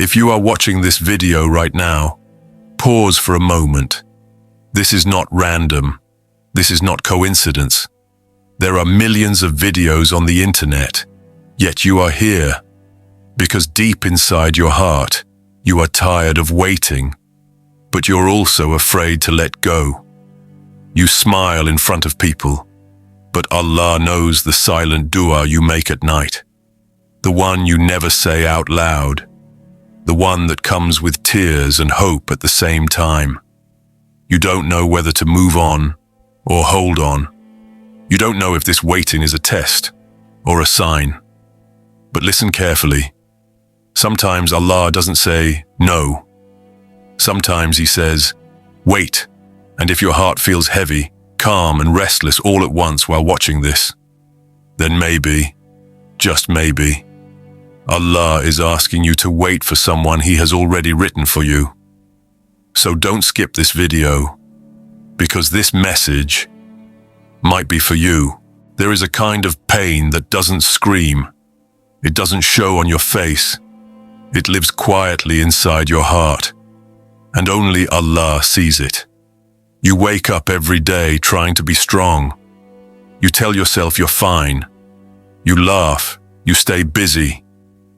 If you are watching this video right now, pause for a moment. This is not random. This is not coincidence. There are millions of videos on the internet, yet you are here because deep inside your heart, you are tired of waiting, but you're also afraid to let go. You smile in front of people, but Allah knows the silent dua you make at night, the one you never say out loud, the one that comes with tears and hope at the same time. You don't know whether to move on or hold on. You don't know if this waiting is a test or a sign. But listen carefully. Sometimes Allah doesn't say no. Sometimes He says, wait. And if your heart feels heavy, calm and restless all at once while watching this, then maybe, just maybe, Allah is asking you to wait for someone He has already written for you. So don't skip this video, because this message might be for you. There is a kind of pain that doesn't scream. It doesn't show on your face. It lives quietly inside your heart, and only Allah sees it. You wake up every day trying to be strong. You tell yourself you're fine. You laugh. You stay busy.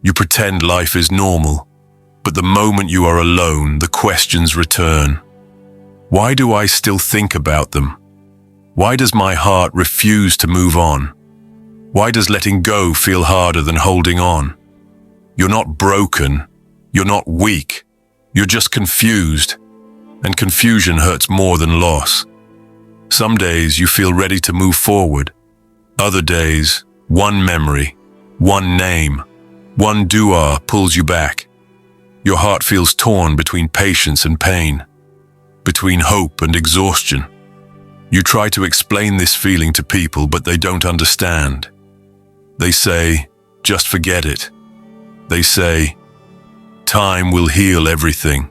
You pretend life is normal. But the moment you are alone, the questions return. Why do I still think about them? Why does my heart refuse to move on? Why does letting go feel harder than holding on? You're not broken. You're not weak. You're just confused. And confusion hurts more than loss. Some days you feel ready to move forward. Other days, one memory, one name, one dua pulls you back. Your heart feels torn between patience and pain, between hope and exhaustion. You try to explain this feeling to people, but they don't understand. They say, just forget it. They say, time will heal everything.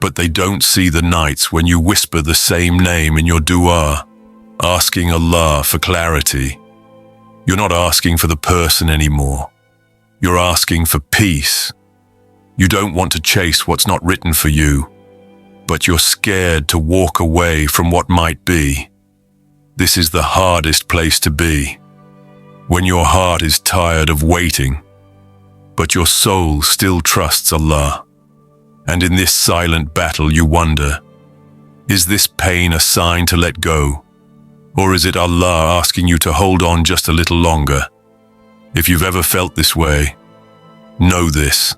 But they don't see the nights when you whisper the same name in your dua, asking Allah for clarity. You're not asking for the person anymore. You're asking for peace. You don't want to chase what's not written for you, but you're scared to walk away from what might be. This is the hardest place to be, when your heart is tired of waiting, but your soul still trusts Allah. And in this silent battle you wonder, is this pain a sign to let go? Or is it Allah asking you to hold on just a little longer? If you've ever felt this way, know this.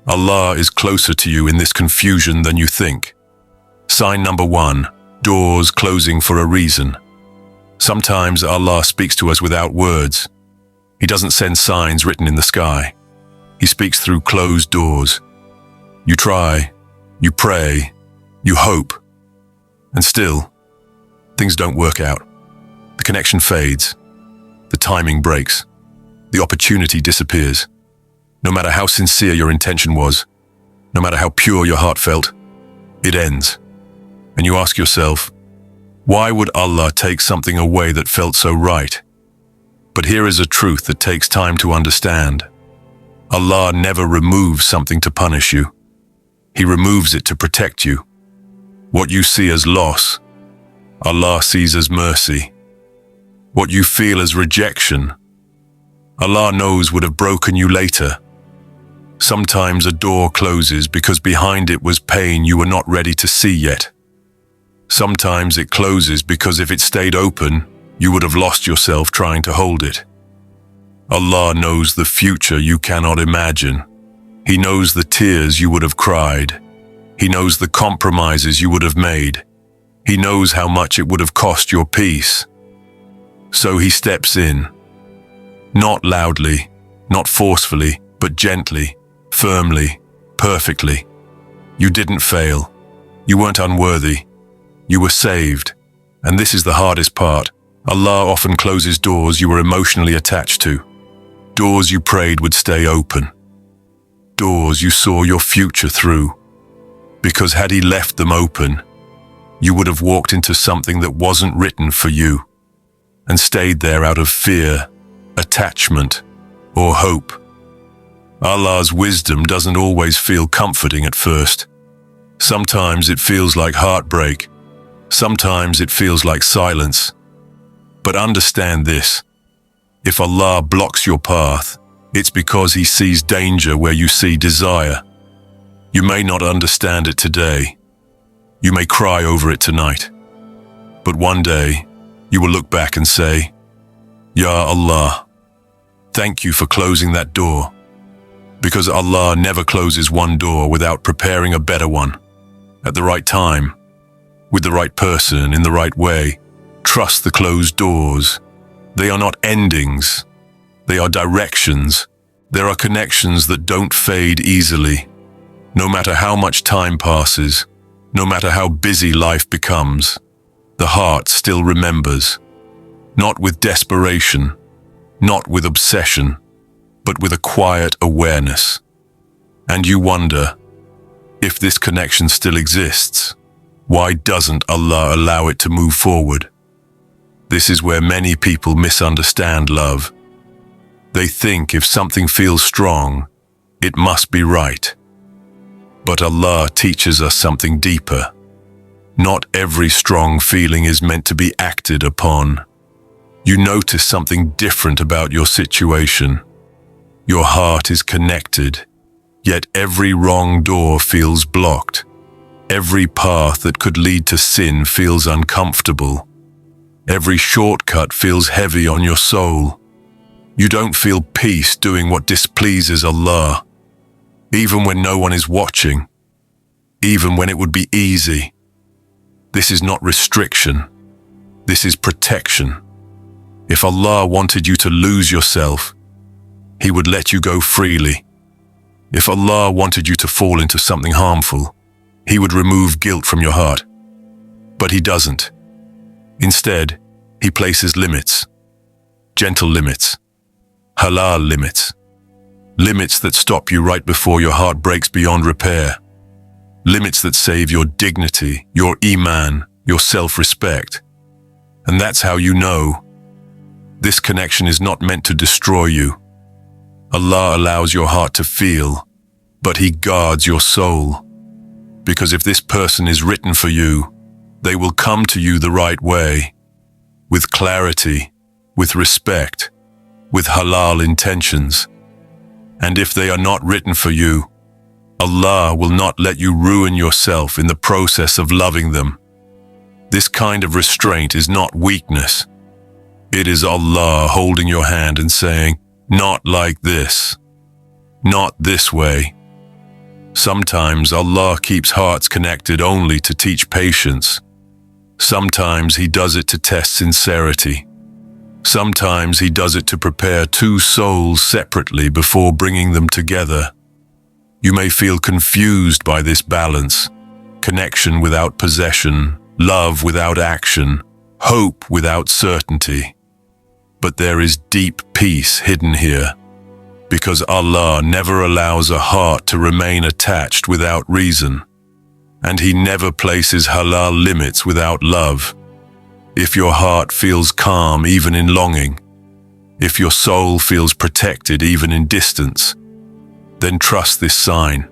Allah is closer to you in this confusion than you think. Sign number 1, doors closing for a reason. Sometimes Allah speaks to us without words. He doesn't send signs written in the sky. He speaks through closed doors. You try, you pray, you hope, and still, things don't work out. The connection fades. The timing breaks. The opportunity disappears. No matter how sincere your intention was, no matter how pure your heart felt, it ends. And you ask yourself, why would Allah take something away that felt so right? But here is a truth that takes time to understand. Allah never removes something to punish you. He removes it to protect you. What you see as loss, Allah sees as mercy. What you feel as rejection, Allah knows would have broken you later. Sometimes a door closes because behind it was pain you were not ready to see yet. Sometimes it closes because if it stayed open, you would have lost yourself trying to hold it. Allah knows the future you cannot imagine. He knows the tears you would have cried. He knows the compromises you would have made. He knows how much it would have cost your peace. So He steps in. Not loudly, not forcefully, but gently, firmly, perfectly. You didn't fail. You weren't unworthy. You were saved. And this is the hardest part. Allah often closes doors you were emotionally attached to. Doors you prayed would stay open. Doors you saw your future through. Because had He left them open, you would have walked into something that wasn't written for you and stayed there out of fear, attachment, or hope. Allah's wisdom doesn't always feel comforting at first. Sometimes it feels like heartbreak. Sometimes it feels like silence. But understand this: if Allah blocks your path, it's because He sees danger where you see desire. You may not understand it today. You may cry over it tonight. But one day, you will look back and say, Ya Allah, thank you for closing that door. Because Allah never closes one door without preparing a better one. At the right time, with the right person, in the right way. Trust the closed doors. They are not endings. They are directions. There are connections that don't fade easily. No matter how much time passes, no matter how busy life becomes, the heart still remembers. Not with desperation, not with obsession, but with a quiet awareness. And you wonder, if this connection still exists, why doesn't Allah allow it to move forward? This is where many people misunderstand love. They think if something feels strong, it must be right. But Allah teaches us something deeper. Not every strong feeling is meant to be acted upon. You notice something different about your situation. Your heart is connected, yet every wrong door feels blocked. Every path that could lead to sin feels uncomfortable. Every shortcut feels heavy on your soul. You don't feel peace doing what displeases Allah, even when no one is watching, even when it would be easy. This is not restriction. This is protection. If Allah wanted you to lose yourself, He would let you go freely. If Allah wanted you to fall into something harmful, He would remove guilt from your heart. But He doesn't. Instead, He places limits. Gentle limits. Halal limits. Limits that stop you right before your heart breaks beyond repair. Limits that save your dignity, your iman, your self-respect. And that's how you know this connection is not meant to destroy you. Allah allows your heart to feel, but He guards your soul. Because if this person is written for you, they will come to you the right way, with clarity, with respect, with halal intentions. And if they are not written for you, Allah will not let you ruin yourself in the process of loving them. This kind of restraint is not weakness. It is Allah holding your hand and saying, not like this, not this way. Sometimes Allah keeps hearts connected only to teach patience. Sometimes He does it to test sincerity. Sometimes He does it to prepare two souls separately before bringing them together. You may feel confused by this balance: connection without possession, love without action, hope without certainty. But there is deep peace hidden here, because Allah never allows a heart to remain attached without reason, and He never places halal limits without love. If your heart feels calm even in longing, if your soul feels protected even in distance, then trust this sign.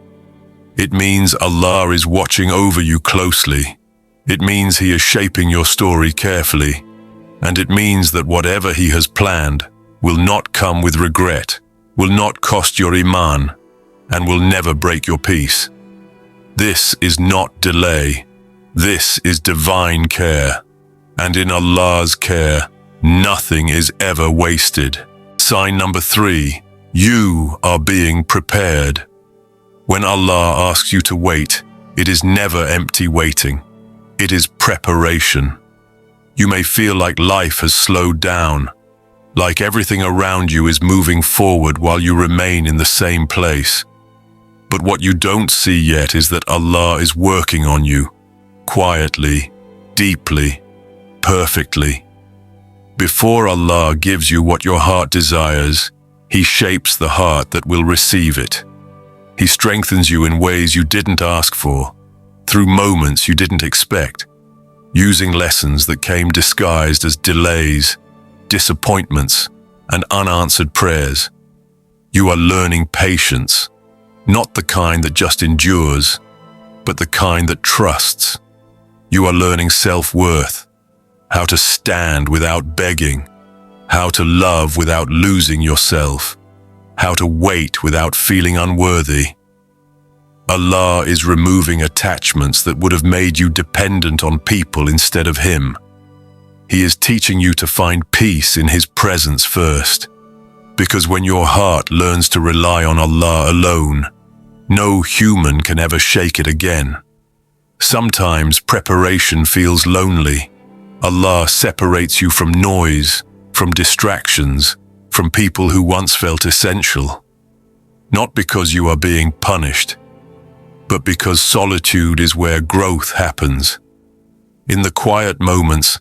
It means Allah is watching over you closely. It means He is shaping your story carefully. And it means that whatever He has planned will not come with regret, will not cost your iman, and will never break your peace. This is not delay. This is divine care. And in Allah's care, nothing is ever wasted. Sign number 3, you are being prepared. When Allah asks you to wait, it is never empty waiting. It is preparation. You may feel like life has slowed down, like everything around you is moving forward while you remain in the same place. But what you don't see yet is that Allah is working on you, quietly, deeply, perfectly. Before Allah gives you what your heart desires, He shapes the heart that will receive it. He strengthens you in ways you didn't ask for, through moments you didn't expect, using lessons that came disguised as delays, disappointments, and unanswered prayers. You are learning patience, not the kind that just endures, but the kind that trusts. You are learning self-worth, how to stand without begging, how to love without losing yourself, how to wait without feeling unworthy. Allah is removing attachments that would have made you dependent on people instead of Him. He is teaching you to find peace in His presence first, because when your heart learns to rely on Allah alone, no human can ever shake it again. Sometimes preparation feels lonely. Allah separates you from noise, from distractions, from people who once felt essential. Not because you are being punished, but because solitude is where growth happens. In the quiet moments,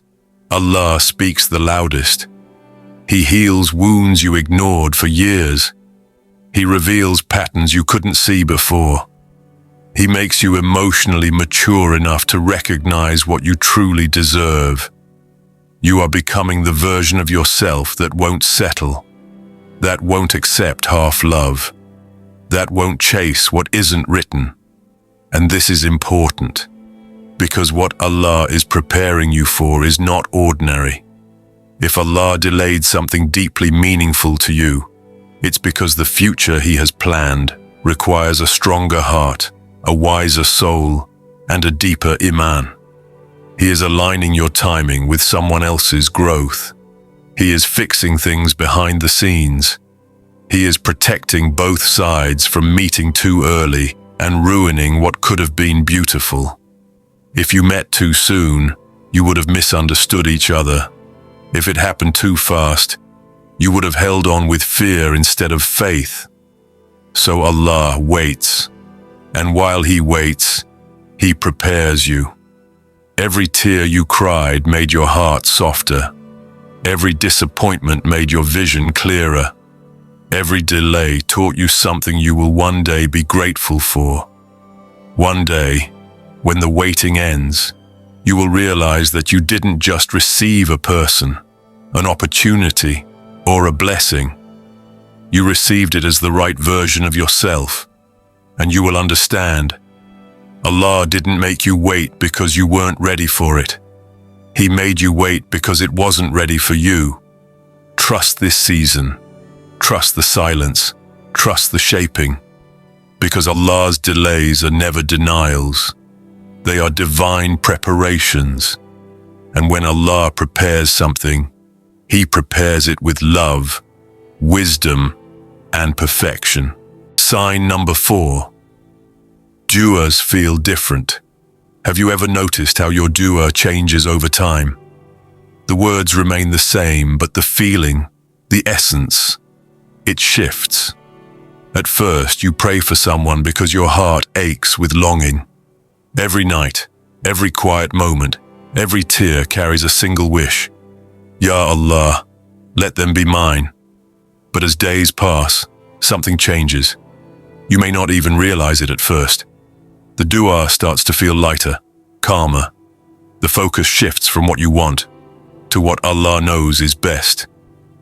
Allah speaks the loudest. He heals wounds you ignored for years. He reveals patterns you couldn't see before. He makes you emotionally mature enough to recognize what you truly deserve. You are becoming the version of yourself that won't settle, that won't accept half love, that won't chase what isn't written. And this is important, because what Allah is preparing you for is not ordinary. If Allah delayed something deeply meaningful to you, it's because the future He has planned requires a stronger heart, a wiser soul, and a deeper iman. He is aligning your timing with someone else's growth. He is fixing things behind the scenes. He is protecting both sides from meeting too early and ruining what could have been beautiful. If you met too soon, you would have misunderstood each other. If it happened too fast, you would have held on with fear instead of faith. So Allah waits, and while He waits, He prepares you. Every tear you cried made your heart softer. Every disappointment made your vision clearer. Every delay taught you something you will one day be grateful for. One day, when the waiting ends, you will realize that you didn't just receive a person, an opportunity, or a blessing. You received it as the right version of yourself, and you will understand. Allah didn't make you wait because you weren't ready for it. He made you wait because it wasn't ready for you. Trust this season. Trust the silence. Trust the shaping. Because Allah's delays are never denials. They are divine preparations. And when Allah prepares something, He prepares it with love, wisdom, and perfection. Sign number 4. Duas feel different. Have you ever noticed how your dua changes over time? The words remain the same, but the feeling, the essence, it shifts. At first, you pray for someone because your heart aches with longing. Every night, every quiet moment, every tear carries a single wish. Ya Allah, let them be mine. But as days pass, something changes. You may not even realize it at first. The dua starts to feel lighter, calmer. The focus shifts from what you want to what Allah knows is best.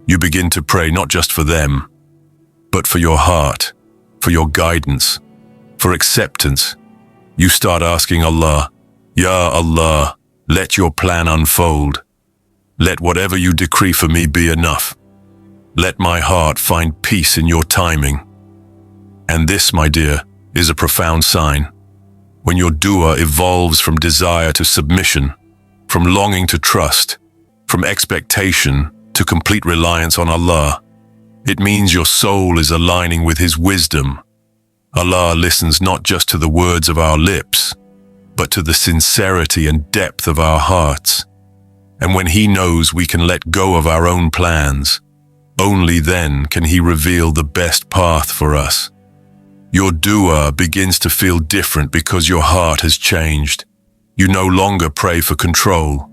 You begin to pray not just for them, but for your heart, for your guidance, for acceptance. You start asking Allah, Ya Allah, let your plan unfold. Let whatever you decree for me be enough. Let my heart find peace in your timing. And this, my dear, is a profound sign. When your dua evolves from desire to submission, from longing to trust, from expectation to complete reliance on Allah, it means your soul is aligning with His wisdom. Allah listens not just to the words of our lips, but to the sincerity and depth of our hearts. And when He knows we can let go of our own plans, only then can He reveal the best path for us. Your dua begins to feel different because your heart has changed. You no longer pray for control.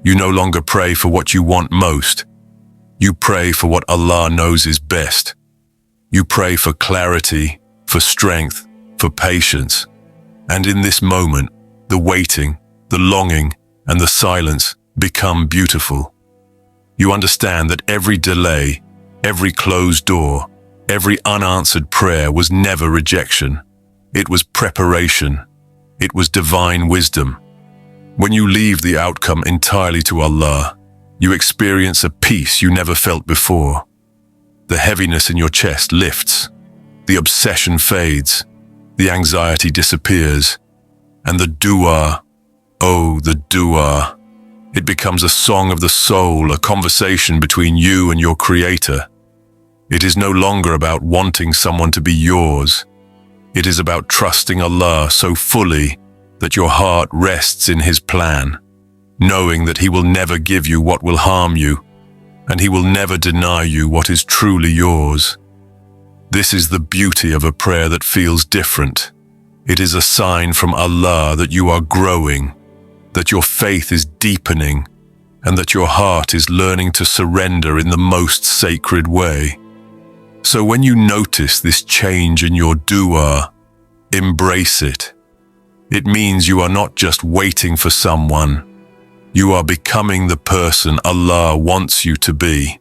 You no longer pray for what you want most. You pray for what Allah knows is best. You pray for clarity, for strength, for patience. And in this moment, the waiting, the longing, and the silence become beautiful. You understand that every delay, every closed door, Every unanswered prayer was never rejection. It was preparation. It was divine wisdom. When you leave the outcome entirely to Allah, you experience a peace you never felt before. The heaviness in your chest lifts. The obsession fades. The anxiety disappears. And the dua, oh, the dua, it becomes a song of the soul, a conversation between you and your Creator. It is no longer about wanting someone to be yours. It is about trusting Allah so fully that your heart rests in His plan, knowing that He will never give you what will harm you, and He will never deny you what is truly yours. This is the beauty of a prayer that feels different. It is a sign from Allah that you are growing, that your faith is deepening, and that your heart is learning to surrender in the most sacred way. So when you notice this change in your dua, embrace it. It means you are not just waiting for someone. You are becoming the person Allah wants you to be.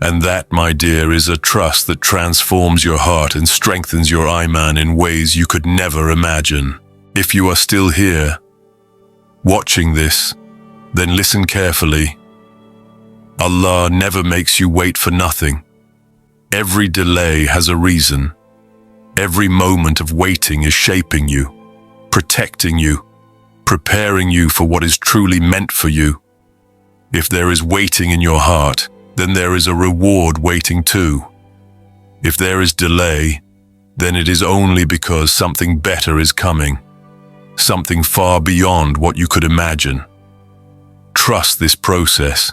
And that, my dear, is a trust that transforms your heart and strengthens your iman in ways you could never imagine. If you are still here, watching this, then listen carefully. Allah never makes you wait for nothing. Every delay has a reason. Every moment of waiting is shaping you, protecting you, preparing you for what is truly meant for you. If there is waiting in your heart, then there is a reward waiting too. If there is delay, then it is only because something better is coming, something far beyond what you could imagine. Trust this process.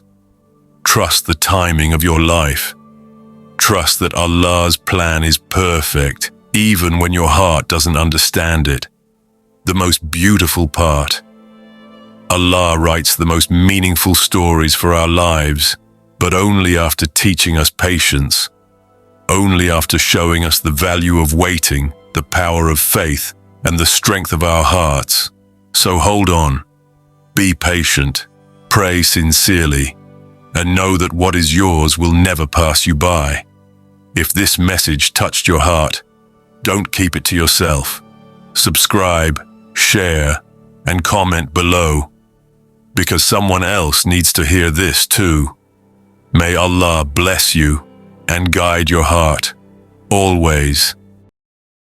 Trust the timing of your life. Trust that Allah's plan is perfect, even when your heart doesn't understand it. The most beautiful part. Allah writes the most meaningful stories for our lives, but only after teaching us patience, only after showing us the value of waiting, the power of faith, and the strength of our hearts. So hold on, be patient, pray sincerely, and know that what is yours will never pass you by. If this message touched your heart, don't keep it to yourself. Subscribe, share, and comment below, because someone else needs to hear this too. May Allah bless you and guide your heart, always.